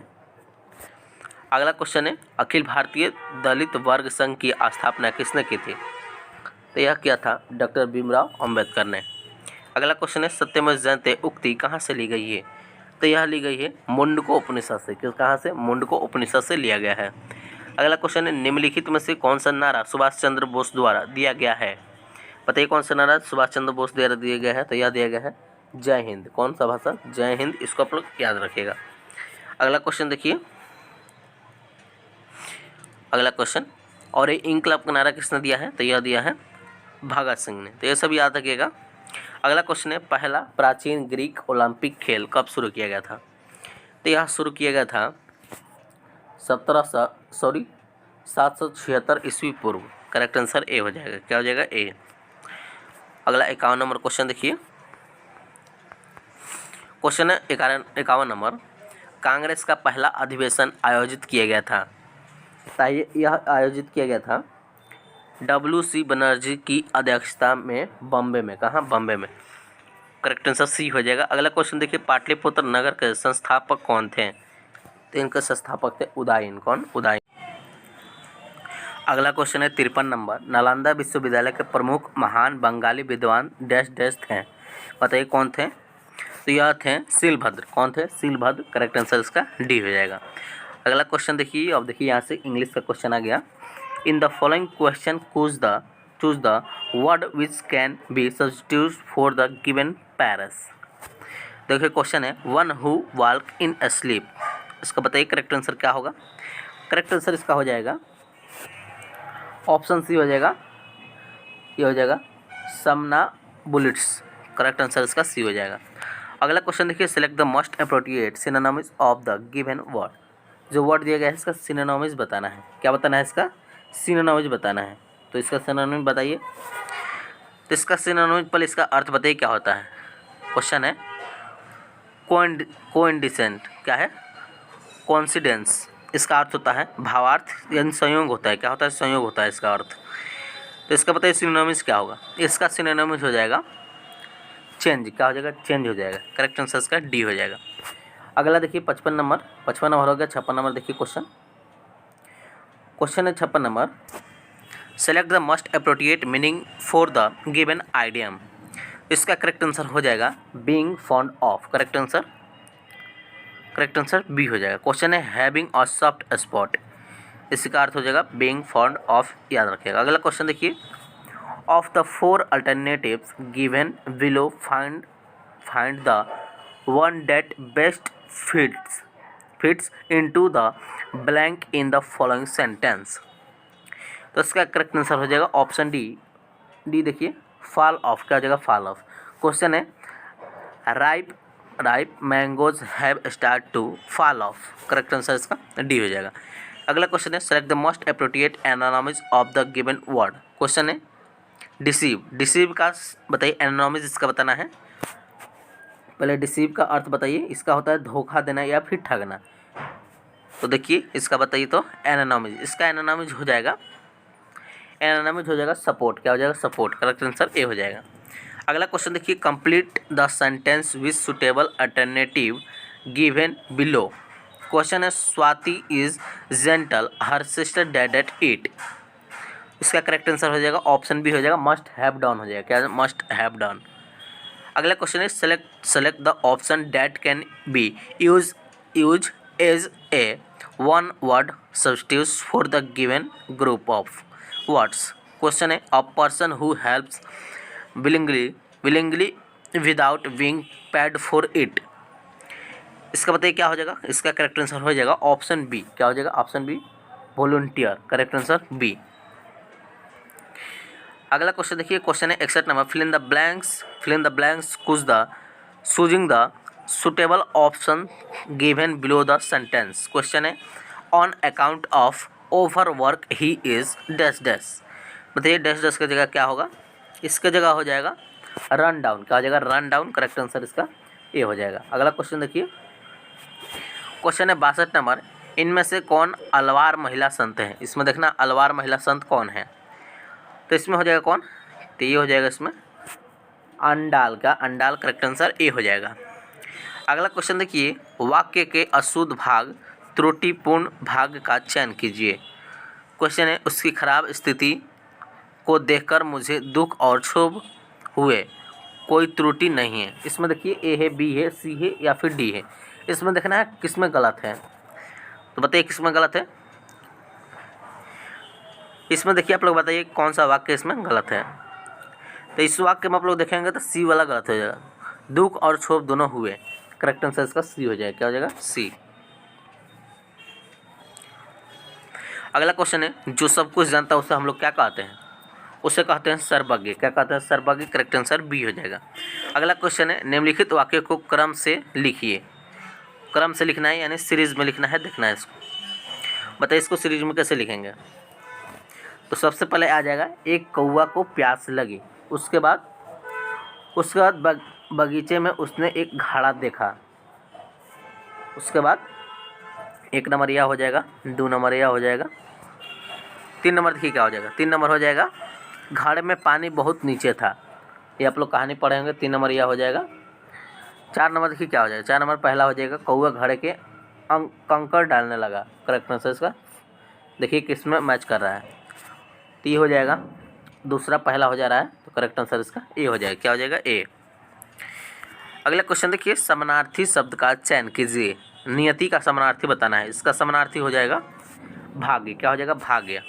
अगला क्वेश्चन है, अखिल भारतीय दलित वर्ग संघ की स्थापना किसने की थी। तो यह किया था डॉक्टर भीमराव अंबेडकर ने। अगला क्वेश्चन है, सत्यमेव जयते उक्ति कहाँ से ली गई है। तो यह ली गई है मुंडको उपनिषद से। कहाँ से, मुंडको उपनिषद से लिया गया है। अगला क्वेश्चन है, निम्नलिखित में से कौन सा नारा सुभाष चंद्र बोस द्वारा दिया गया है। बताइए कौन सा नारा सुभाष चंद्र बोस द्वारा दिया गया है। तो यह दिया गया है, जय हिंद। कौन सा भाषा? जय हिंद। इसको आप लोग याद रखिएगा। अगला क्वेश्चन देखिए, अगला क्वेश्चन, और ये इनकलाब का नारा किसने दिया है? तो यह दिया है भगत सिंह ने। तो ये सब याद रखिएगा। अगला क्वेश्चन है, पहला प्राचीन ग्रीक ओलंपिक खेल कब शुरू किया गया था? तो यह शुरू किया गया था 776 ईस्वी पूर्व। करेक्ट आंसर ए हो जाएगा। क्या हो जाएगा? ए। अगला 51 नंबर क्वेश्चन देखिए, क्वेश्चन है 51 नंबर, कांग्रेस का पहला अधिवेशन आयोजित किया गया था। यह आयोजित किया गया था WC बनर्जी की अध्यक्षता में बॉम्बे में। कहाँ? बॉम्बे में। करेक्ट आंसर सी हो जाएगा। अगला क्वेश्चन देखिए, पाटलिपुत्र नगर के संस्थापक कौन थे? तो इनके संस्थापक थे उदयन। कौन? उदयन। अगला क्वेश्चन है 53 नंबर, नालंदा विश्वविद्यालय के प्रमुख महान बंगाली विद्वान डैश डैश थे। बताइए कौन थे? तो यह थे शीलभद्र। कौन थे? शीलभद्र। करेक्ट आंसर इसका डी हो जाएगा। अगला क्वेश्चन देखिए, अब देखिए यहाँ से इंग्लिश का क्वेश्चन आ गया। In the following question choose the word which can be substitute for the given Paris. देखिए क्वेश्चन है, one who walk in sleep. इसका बताइए करेक्ट आंसर क्या होगा? करेक्ट आंसर इसका हो जाएगा ऑप्शन सी हो जाएगा। ये हो जाएगा समनाबुलिट्स। करेक्ट आंसर इसका सी हो जाएगा। अगला क्वेश्चन देखिए, select the most appropriate synonyms of the given word. जो वर्ड दिया गया है इसका सिनोनिम्स बताना है। क्या बताना है? इसका सिनोनिम्स बताना है। तो इसका सिनोनिम बताइए। तो इसका सिनोनिम पहले इसका अर्थ बताइए क्या होता है। क्वेश्चन है कोइंसिडेंट। क्या है? कोइंसिडेंस। इसका अर्थ होता है भावार्थ, यानी संयोग होता है। क्या होता है? संयोग होता है इसका अर्थ। तो इसका बताइए सिनोनिम्स क्या होगा। इसका सिनोनिम्स हो जाएगा चेंज। क्या हो जाएगा? चेंज हो जाएगा। करेक्ट आंसर इसका डी हो जाएगा। अगला देखिए 55 नंबर हो गया। 56 नंबर देखिए क्वेश्चन है 56 number, select the most appropriate meaning for the given idiom. इसका करेक्ट आंसर हो जाएगा being fond of. Correct answer B हो जाएगा। क्वेश्चन है हैविंग अ सॉफ्ट स्पॉट। इसका अर्थ हो जाएगा बीइंग फॉन्ड ऑफ। याद रखिएगा। अगला क्वेश्चन देखिए, of the 4 alternatives given below find the one that best fits into the blank in the following sentence। तो इसका करेक्ट आंसर हो जाएगा ऑप्शन डी। देखिए फॉल ऑफ। क्या हो जाएगा? Fall off. क्वेश्चन है ripe mangoes have start to fall off. Correct answer इसका डी हो जाएगा। अगला क्वेश्चन है, select the most appropriate antonyms of the given word. Question है डिसीव का बताइए एनानॉमिज इसका बताना है। पहले डिसीव का अर्थ बताइए। इसका होता है धोखा देना या फिर ठगना। तो देखिए इसका बताइए तो एनानॉमिज। इसका एनानॉमिज हो जाएगा सपोर्ट। क्या हो जाएगा? सपोर्ट। करेक्ट आंसर ए हो जाएगा। अगला क्वेश्चन देखिए, complete the sentence with suitable alternative given below. Question है Swati is gentle her sister dad at it. इसका करेक्ट आंसर हो जाएगा ऑप्शन बी हो जाएगा मस्ट हैव डन हो जाएगा। क्या? Must have done. अगला क्वेश्चन है, select the option that can be use as a one word substitute for the given group of words. Question है, a person who helps willingly without being paid for it. इसका बताइए क्या हो जाएगा? इसका correct answer हो जाएगा option B. क्या हो जाएगा? Option B volunteer. Correct answer B. अगला क्वेश्चन देखिए, क्वेश्चन है 61 number, fill in the blanks choosing the suitable option given below the sentence. Question है, on account of over work he is dash dash. बताइए dash dash की जगह क्या होगा? इसके जगह हो जाएगा रन डाउन। क्या हो जाएगा? Run down. करेक्ट आंसर इसका ए हो जाएगा। अगला क्वेश्चन देखिए, क्वेश्चन है 62 नंबर, इनमें से कौन अलवार महिला संत है? इसमें देखना अलवार महिला संत कौन है। तो इसमें हो जाएगा कौन? तो ये हो जाएगा इसमें अंडाल। का अंडाल। करेक्ट आंसर ए हो जाएगा। अगला क्वेश्चन देखिए, वाक्य के अशुद्ध भाग त्रुटिपूर्ण भाग का चयन कीजिए। क्वेश्चन है, उसकी खराब स्थिति को देखकर मुझे दुख और क्षोभ हुए, कोई त्रुटि नहीं है। इसमें देखिए ए है, बी है, सी है या फिर डी है। इसमें देखना है किसमें गलत है। तो बताइए किसमें गलत है। इसमें देखिए आप लोग बताइए कौन सा वाक्य इसमें गलत है। तो इस वाक्य में आप लोग देखेंगे तो सी वाला गलत हो जाएगा। दुख और क्षोभ दोनों हुए। करेक्ट आंसर इसका सी हो जाएगा। क्या हो जाएगा? सी। अगला क्वेश्चन है, जो सब कुछ जानता है उसे हम लोग क्या कहते हैं? उसे कहते हैं सर्वज्ञ। क्या कहते हैं? सर्वज्ञ। करेक्ट आंसर बी हो जाएगा। अगला क्वेश्चन है, निम्नलिखित वाक्य को क्रम से लिखिए। क्रम से लिखना है यानी सीरीज में लिखना है, देखना है इसको। बताइए इसको सीरीज में कैसे लिखेंगे? तो सबसे पहले आ जाएगा, एक कौवा को प्यास लगी। उसके बाद बगीचे में उसने एक घड़ा देखा। उसके बाद 1 नंबर यह हो जाएगा, 2 नंबर यह हो जाएगा, 3 नंबर देखिए क्या हो जाएगा? 3 नंबर हो जाएगा, घड़े में पानी बहुत नीचे था। ये आप लोग कहानी पढ़े होंगे। 3 नंबर यह हो जाएगा। 4 नंबर देखिए क्या हो जाएगा? 4 नंबर पहला हो जाएगा, कौवा घड़े के कंकड़ डालने लगा। करेक्ट आंसर इसका देखिए किस में मैच कर रहा है। तो ये हो जाएगा, दूसरा पहला हो जा रहा है, तो करेक्ट आंसर इसका ए हो जाएगा। क्या हो जाएगा? ए। अगला क्वेश्चन देखिए, समानार्थी शब्द का चयन कीजिए। नियति का समानार्थी बताना है। इसका समानार्थी हो जाएगा भाग्य। क्या हो जाएगा? भाग्य।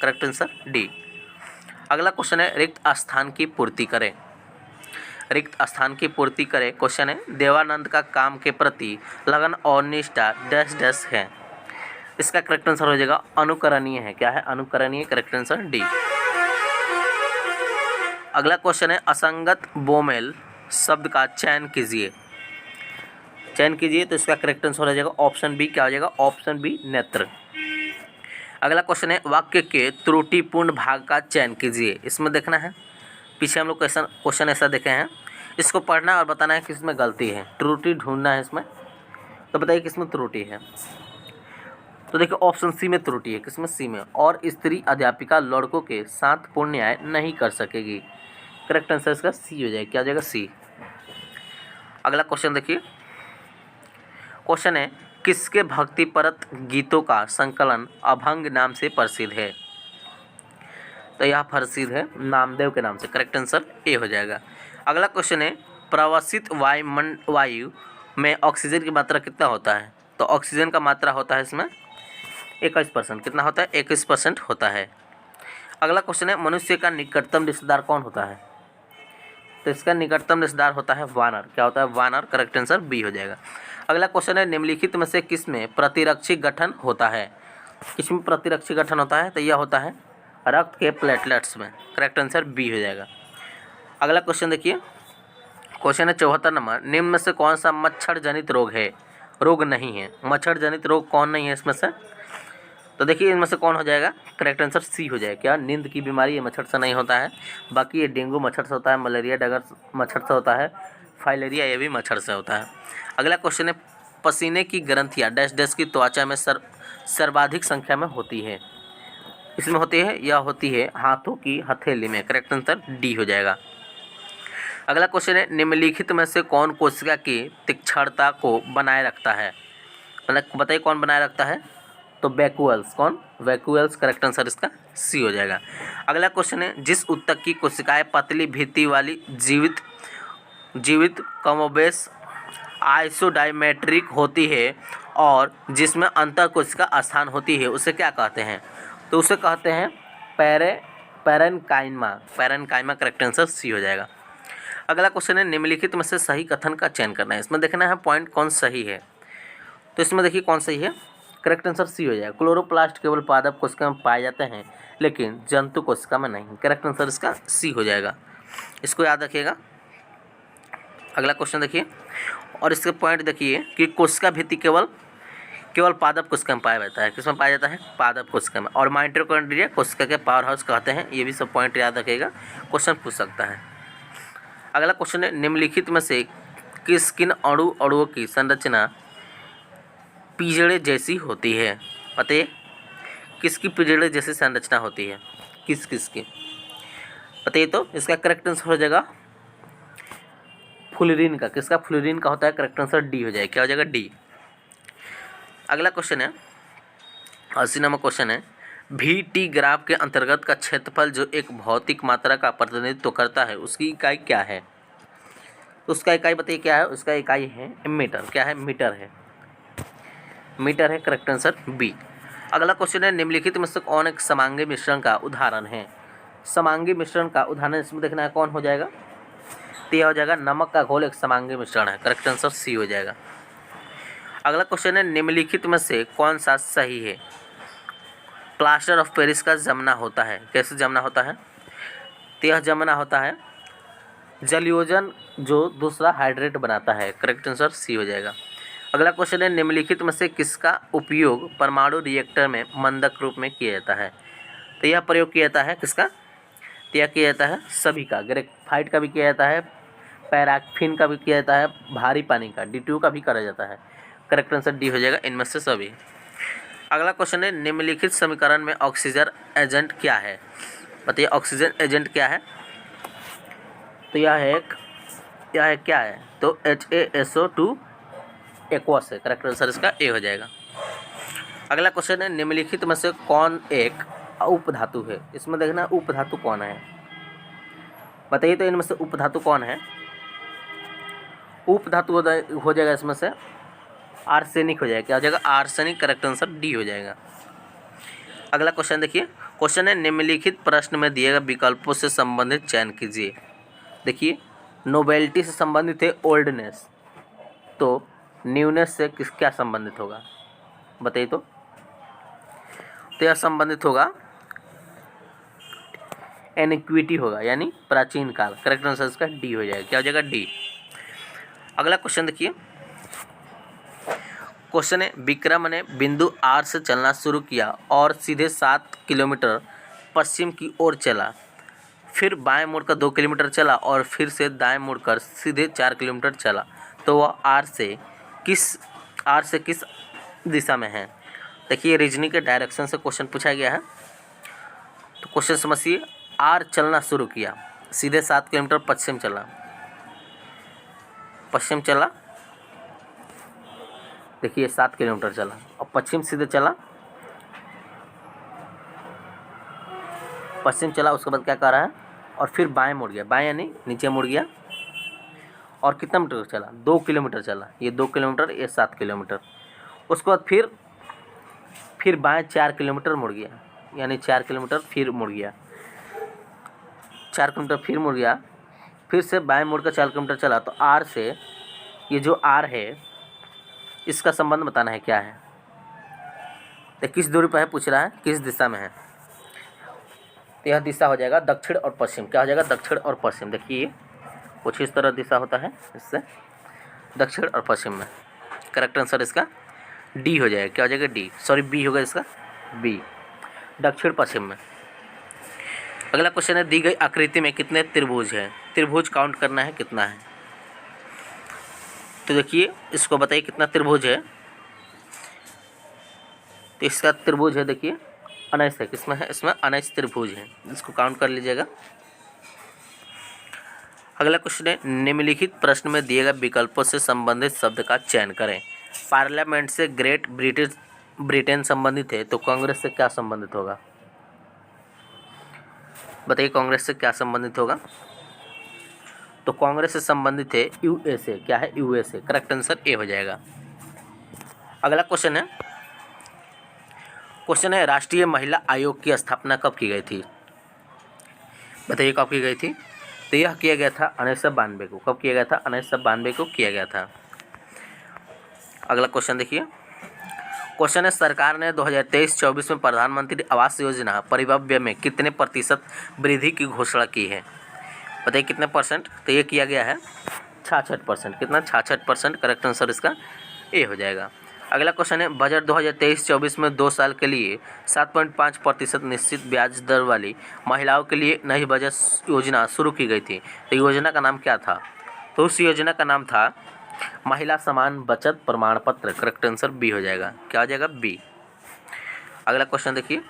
Correct answer D. अगला क्वेश्चन है, रिक्त स्थान की पूर्ति करें। रिक्त स्थान की पूर्ति करें। क्वेश्चन है, देवानंद का काम के प्रति लगन और निष्ठा डैश डैश है। इसका करेक्ट आंसर हो जाएगा अनुकरणीय है। क्या है? अनुकरणीय। Correct answer D. अगला क्वेश्चन है, असंगत बोमेल शब्द का चयन कीजिए। चयन कीजिए, तो इसका करेक्ट आंसर हो जाएगा ऑप्शन बी। क्या हो जाएगा? ऑप्शन बी, नेत्र। अगला क्वेश्चन है, वाक्य के त्रुटिपूर्ण भाग का चयन कीजिए। इसमें देखना है, पीछे हम लोग क्वेश्चन ऐसा देखे हैं, इसको पढ़ना और बताना है किसमें गलती है, त्रुटि ढूंढना है इसमें। तो बताइए किसमें त्रुटि है? तो देखिए ऑप्शन सी में त्रुटि है। किसमें? सी में। और स्त्री अध्यापिका लड़कों के साथ पूर्ण न्याय नहीं कर सकेगी। करेक्ट आंसर इसका सी हो जाएगा। क्या हो जाएगा? सी। अगला क्वेश्चन देखिए, क्वेश्चन है, किसके भक्तिपरक गीतों का संकलन अभंग नाम से प्रसिद्ध है? तो यह प्रसिद्ध है नामदेव के नाम से। करेक्ट आंसर ए हो जाएगा। अगला क्वेश्चन है, प्रवासित वायु में ऑक्सीजन की मात्रा कितना होता है? तो ऑक्सीजन का मात्रा होता है इसमें 21%। कितना होता है? 21% होता है। अगला क्वेश्चन है, मनुष्य का निकटतम रिश्तेदार कौन होता है? तो इसका निकटतम रिश्तेदार होता है वानर। क्या होता है? वानर। करेक्ट आंसर बी हो जाएगा। अगला क्वेश्चन है, निम्नलिखित में से किस में प्रतिरक्षी गठन होता है? किसमें प्रतिरक्षी गठन होता है? तो यह होता है रक्त के प्लेटलेट्स में। करेक्ट आंसर बी हो जाएगा। अगला क्वेश्चन देखिए, क्वेश्चन है 74 नंबर, निम्न में से कौन सा मच्छर जनित रोग है? रोग नहीं है। मच्छर जनित रोग कौन नहीं है इसमें से? तो देखिए इनमें से कौन हो जाएगा? करेक्ट आंसर सी हो जाएगा। क्या? नींद की बीमारी ये मच्छर से नहीं होता है। बाकी ये डेंगू मच्छर से होता है, मलेरिया डगर मच्छर से होता है, फाइलेरिया ये भी मच्छर से होता है। अगला क्वेश्चन है, पसीने की ग्रंथियाँ डैश डैश की त्वचा में सर्वाधिक संख्या में होती है। इसमें होती है, यह होती है हाथों की हथेली में। करेक्ट आंसर डी हो जाएगा। अगला क्वेश्चन है, निम्नलिखित में से कौन कोशिका की तीक्ष्णता को बनाए रखता है? मतलब बताइए कौन बनाए रखता है? तो वैक्यूल्स। कौन? वैक्यूल्स। करेक्ट आंसर इसका सी हो जाएगा। अगला क्वेश्चन है, जिस ऊतक की कोशिकाएं पतली भित्ति वाली जीवित कमोबेश आइसोडायमेट्रिक होती है और जिसमें अंतर कोशिका स्थान होती है, उसे क्या कहते हैं? तो उसे कहते हैं parenchyma. Parenchyma. Correct answer C हो जाएगा। अगला क्वेश्चन है, निम्नलिखित में से सही कथन का चयन करना है। इसमें देखना है पॉइंट कौन सही है। तो इसमें देखिए कौन सही है? करेक्ट आंसर सी हो जाएगा। क्लोरोप्लास्ट केवल पादप कोशिका में पाए जाते हैं लेकिन जंतु कोशिका में नहीं। करेक्ट आंसर इसका सी हो जाएगा। इसको याद रखिएगा। अगला क्वेश्चन देखिए, और इसके पॉइंट देखिए कि कोशिका भित्ति केवल पादप कोशिका में पाया जाता है। किसमें पाया जाता है? पादप कोशिका में। और माइटोकॉन्ड्रिया कोशिका के पावर हाउस कहते हैं। ये भी सब पॉइंट याद रखिएगा, क्वेश्चन पूछ सकता है। अगला क्वेश्चन है, निम्नलिखित में से किन अणुओं की संरचना पिजड़े जैसी होती है? बताइए किसकी पिजड़े जैसी संरचना होती है? किसकी बताइए। तो इसका करेक्ट आंसर हो जाएगा फ्लोरीन का। किसका? फ्लोरीन का होता है। करेक्ट आंसर डी हो जाएगा। क्या हो जाएगा? डी। अगला क्वेश्चन है 80 नंबर क्वेश्चन है, VT ग्राफ के अंतर्गत का क्षेत्रफल जो एक भौतिक मात्रा का प्रतिनिधित्व करता है उसकी इकाई क्या है? उसका इकाई बताइए क्या है? उसका इकाई है मीटर। क्या है? मीटर है। मीटर है। Correct answer B. अगला क्वेश्चन है, निम्नलिखित में से कौन एक समांगी मिश्रण का उदाहरण है? समांगी मिश्रण का उदाहरण इसमें देखना है कौन हो जाएगा? तो यह हो जाएगा नमक का घोल एक समांगी मिश्रण है। करेक्ट आंसर सी हो जाएगा। अगला क्वेश्चन है निम्नलिखित में से कौन सा सही है। प्लास्टर ऑफ पेरिस का जमना होता है। कैसे जमना होता है? तो यह जमना होता है जलयोजन जो दूसरा हाइड्रेट बनाता है। करेक्ट आंसर सी हो जाएगा। अगला क्वेश्चन है निम्नलिखित में से किसका उपयोग परमाणु रिएक्टर में मंदक रूप में किया जाता है। तो यह प्रयोग किया जाता है किसका? तो यह किया जाता है सभी का। ग्रेफाइट का भी किया जाता है, पैराफिन का भी किया जाता है, भारी पानी का D2 का भी करा जाता है। करेक्ट आंसर डी हो जाएगा इनमें से सभी। अगला क्वेश्चन है निम्नलिखित समीकरण में ऑक्सीजन एजेंट क्या है। बताइए ऑक्सीजन एजेंट क्या है। तो यह है क्या है? तो HASO2 एक्वस है। करेक्ट आंसर इसका ए हो जाएगा। अगला क्वेश्चन है निम्नलिखित में से कौन एक उपधातु है। इसमें देखना उपधातु कौन है, बताइए। तो इनमें से उपधातु कौन है? उपधातु हो जाएगा इसमें से आर्सेनिक हो जाएगा। क्या हो जाएगा? आर्सेनिक। करेक्ट आंसर डी हो जाएगा। अगला क्वेश्चन देखिए। क्वेश्चन है निम्नलिखित प्रश्न में दिए गए विकल्पों से संबंधित चयन कीजिए। देखिए नोवेल्टी से संबंधित है ओल्डनेस, तो न्यूनेस से क्या संबंधित होगा बताइए। तो यह संबंधित होगा एनिक्विटी होगा, यानी प्राचीन काल। करेक्ट आंसर इसका डी हो जाएगा। क्या हो जाएगा? डी। अगला क्वेश्चन देखिए। क्वेश्चन है विक्रम ने बिंदु आर से चलना शुरू किया और सीधे 7 किलोमीटर पश्चिम की ओर चला, फिर बाएं मुड़कर 2 किलोमीटर चला और फिर से दाएं मुड़कर सीधे 4 किलोमीटर चला, तो वह आर से किस दिशा में है। देखिए रीजनिंग के डायरेक्शन से क्वेश्चन पूछा गया है। तो क्वेश्चन समझिए। आर चलना शुरू किया, सीधे 7 किलोमीटर पश्चिम चला। देखिए 7 किलोमीटर चला और पश्चिम सीधे चला, उसके बाद क्या कर रहा है और फिर बाएं मुड़ गया, बाएं यानी नीचे मुड़ गया और कितना मीटर चला? 2 किलोमीटर चला। ये 2 किलोमीटर, ये 7 किलोमीटर। उसके बाद फिर बाएं 4 किलोमीटर मुड़ गया, यानी 4 किलोमीटर फिर मुड़ गया, 4 किलोमीटर फिर मुड़ गया, फिर से बाएं मुड़कर 4 किलोमीटर चला। तो आर से ये जो आर है इसका संबंध बताना है क्या है। तो किस दूरी पर है पूछ रहा है, किस दिशा में है। तो यह दिशा हो जाएगा दक्षिण और पश्चिम। क्या हो जाएगा? दक्षिण और पश्चिम। देखिए कुछ इस तरह दिशा होता है, इससे दक्षिण और पश्चिम में। करेक्ट आंसर इसका डी हो जाएगा। क्या हो जाएगा? डी, सॉरी बी होगा इसका, बी, दक्षिण पश्चिम में। अगला क्वेश्चन है दी गई आकृति में कितने त्रिभुज हैं। त्रिभुज काउंट करना है कितना है। तो देखिए इसको बताइए कितना त्रिभुज है। तो इसका त्रिभुज है देखिए 19 है। किसमें है? इसमें 19 त्रिभुज है, इसको काउंट कर लीजिएगा। अगला क्वेश्चन है निम्नलिखित प्रश्न में दिए गए विकल्पों से संबंधित शब्द का चयन करें। पार्लियामेंट से ग्रेट ब्रिटेन संबंधित है, तो कांग्रेस से क्या संबंधित होगा बताइए। कांग्रेस से क्या संबंधित होगा? तो कांग्रेस से संबंधित है USA। क्या है? USA। करेक्ट आंसर ए हो जाएगा। अगला क्वेश्चन है राष्ट्रीय महिला आयोग की स्थापना कब की गई थी। बताइए कब की गई थी। तो यह किया गया था 1992 को। कब किया गया था? 1992 को किया गया था। अगला क्वेश्चन देखिए। क्वेश्चन है सरकार ने 2023-24 में प्रधानमंत्री आवास योजना परिव्यय में कितने प्रतिशत वृद्धि की घोषणा की है। बताइए कितने परसेंट। तो ये किया गया है 66%। कितना? 66%। करेक्ट आंसर इसका ए हो जाएगा। अगला क्वेश्चन है बजट 2023-24 में 2 साल के लिए 7.5% निश्चित ब्याज दर वाली महिलाओं के लिए नई बचत योजना शुरू की गई थी। तो योजना का नाम क्या था? तो उस योजना का नाम था महिला समान बचत प्रमाण पत्र। करेक्ट आंसर बी हो जाएगा। क्या हो जाएगा? बी। अगला क्वेश्चन देखिए।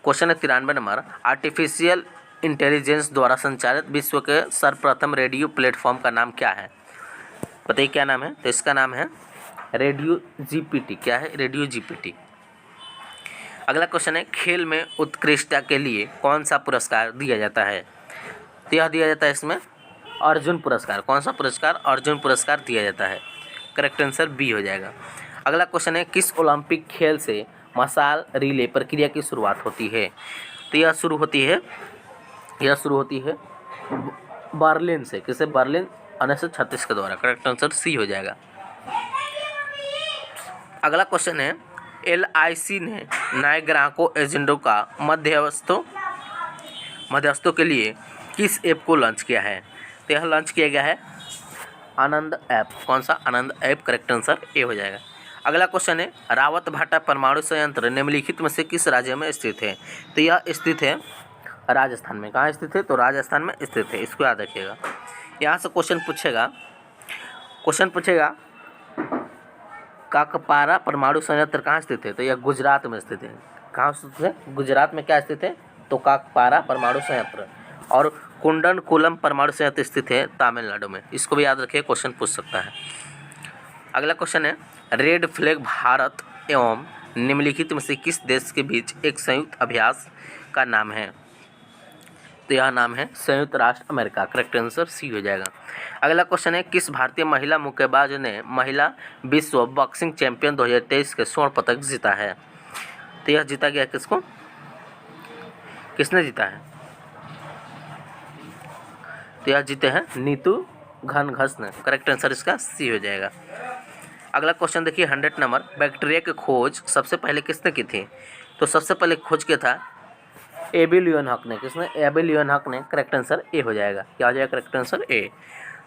क्वेश्चन है 93 नंबर। आर्टिफिशियल इंटेलिजेंस द्वारा संचालित विश्व के सर्वप्रथम रेडियो प्लेटफॉर्म का नाम क्या है। बताइए क्या नाम है। तो इसका नाम है रेडियो GPT। क्या है? Radio GPT। अगला क्वेश्चन है खेल में उत्कृष्टता के लिए कौन सा पुरस्कार दिया जाता है। तो यह दिया जाता है इसमें अर्जुन पुरस्कार। कौन सा पुरस्कार? अर्जुन पुरस्कार दिया जाता है। करेक्ट आंसर बी हो जाएगा। अगला क्वेश्चन है किस ओलंपिक खेल से मशाल रिले प्रक्रिया की शुरुआत होती है। तो यह शुरू होती है बर्लिन से, किसे? बर्लिन 1936 के द्वारा। करेक्ट आंसर सी हो जाएगा। अगला क्वेश्चन है, LIC ने नए ग्राहकों एजेंटों का मध्यस्थों के लिए किस ऐप को लॉन्च किया है? तो यह लॉन्च किया गया है आनंद ऐप। कौन सा? आनंद ऐप। करेक्ट आंसर ए हो जाएगा। अगला क्वेश्चन है, रावतभाटा परमाणु संयंत्र निम्नलिखित में से किस राज्य में स्थित है? तो यह स्थित है राजस्थान में। कहाँ स्थित है? तो राजस्थान में स्थित है, इसको याद रखिएगा। यहाँ से क्वेश्चन पूछेगा काकपारा परमाणु संयंत्र कहाँ स्थित है? तो यह गुजरात में स्थित है। कहाँ स्थित है? गुजरात में क्या स्थित है? तो काकपारा परमाणु संयंत्र। और कुंडनकुलम परमाणु संयंत्र स्थित है तमिलनाडु में। इसको भी याद रखिए, क्वेश्चन पूछ सकता है। अगला क्वेश्चन है, रेड फ्लैग भारत एवं निम्नलिखित में से किस देश के बीच एक संयुक्त अभ्यास का नाम है? तो यह नाम है संयुक्त राष्ट्र अमेरिका। करेक्ट आंसर सी हो जाएगा। अगला क्वेश्चन है, किस भारतीय महिला मुक्केबाज ने महिला विश्व बॉक्सिंग चैंपियन 2023 के स्वर्ण पदक जीता है? तो यह जीता गया किसको? किसने जीता है? तो यह जीते हैं नीतू घनघस ने। करेक्ट आंसर इसका सी हो जाएगा। अगला क्वेश्चन देखिए 100 नंबर, बैक्टीरिया की खोज सबसे पहले किसने की थी? तो सबसे पहले खोज किया था एबी लियोनहॉक ने। किसने? एबी लियोनहॉक ने। करेक्ट आंसर ए हो जाएगा। क्या हो जाएगा? Correct answer A.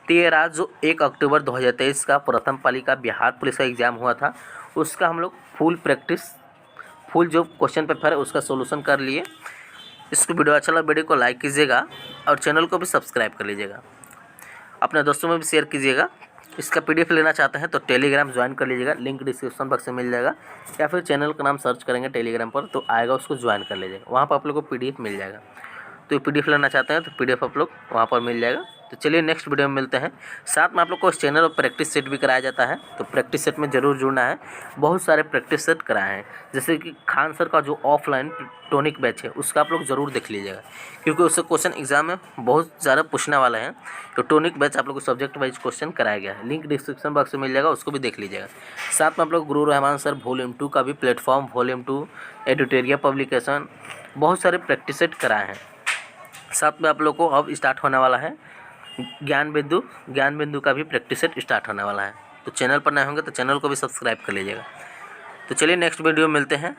तो ये रात जो 1 अक्टूबर 2023 का प्रथम पाली का बिहार पुलिस का एग्जाम हुआ था, उसका हम लोग फुल जो क्वेश्चन पेपर है उसका सोल्यूशन कर लिए। इसको वीडियो अच्छा लगा, वीडियो को लाइक कीजिएगा और चैनल को भी सब्सक्राइब कर लीजिएगा। अपने दोस्तों में भी शेयर कीजिएगा। इसका PDF लेना चाहते हैं तो टेलीग्राम ज्वाइन कर लीजिएगा, लिंक डिस्क्रिप्शन बॉक्स में मिल जाएगा, या फिर चैनल का नाम सर्च करेंगे टेलीग्राम पर तो आएगा, उसको ज्वाइन कर लीजिएगा। वहाँ पर आप लोग को PDF मिल जाएगा। तो PDF लेना चाहते हैं तो PDF आप लोग वहाँ पर मिल जाएगा। तो चलिए नेक्स्ट वीडियो में मिलते हैं। साथ में आप लोग को इस चैनल पर प्रैक्टिस सेट भी कराया जाता है, तो प्रैक्टिस सेट में ज़रूर जुड़ना है। बहुत सारे प्रैक्टिस सेट कराए हैं, जैसे कि खान सर का जो ऑफलाइन टॉनिक बैच है उसका आप लोग ज़रूर देख लीजिएगा, क्योंकि उससे क्वेश्चन एग्जाम में बहुत ज़्यादा पूछने वाला है। तो टॉनिक बैच आप लोग को सब्जेक्ट वाइज क्वेश्चन कराया गया है, लिंक डिस्क्रिप्शन बॉक्स में मिल जाएगा, उसको भी देख लीजिएगा। साथ में आप लोग गुरु रहमान सर वॉल्यूम 2 का भी प्लेटफॉर्म, वॉल्यूम 2 एडिटोरियल पब्लिकेशन, बहुत सारे प्रैक्टिस सेट कराए हैं। साथ में आप लोग को अब स्टार्ट होने वाला है ज्ञान बिंदु का भी प्रैक्टिस सेट स्टार्ट होने वाला है। तो चैनल पर नए होंगे तो चैनल को भी सब्सक्राइब कर लीजिएगा। तो चलिए नेक्स्ट वीडियो में मिलते हैं।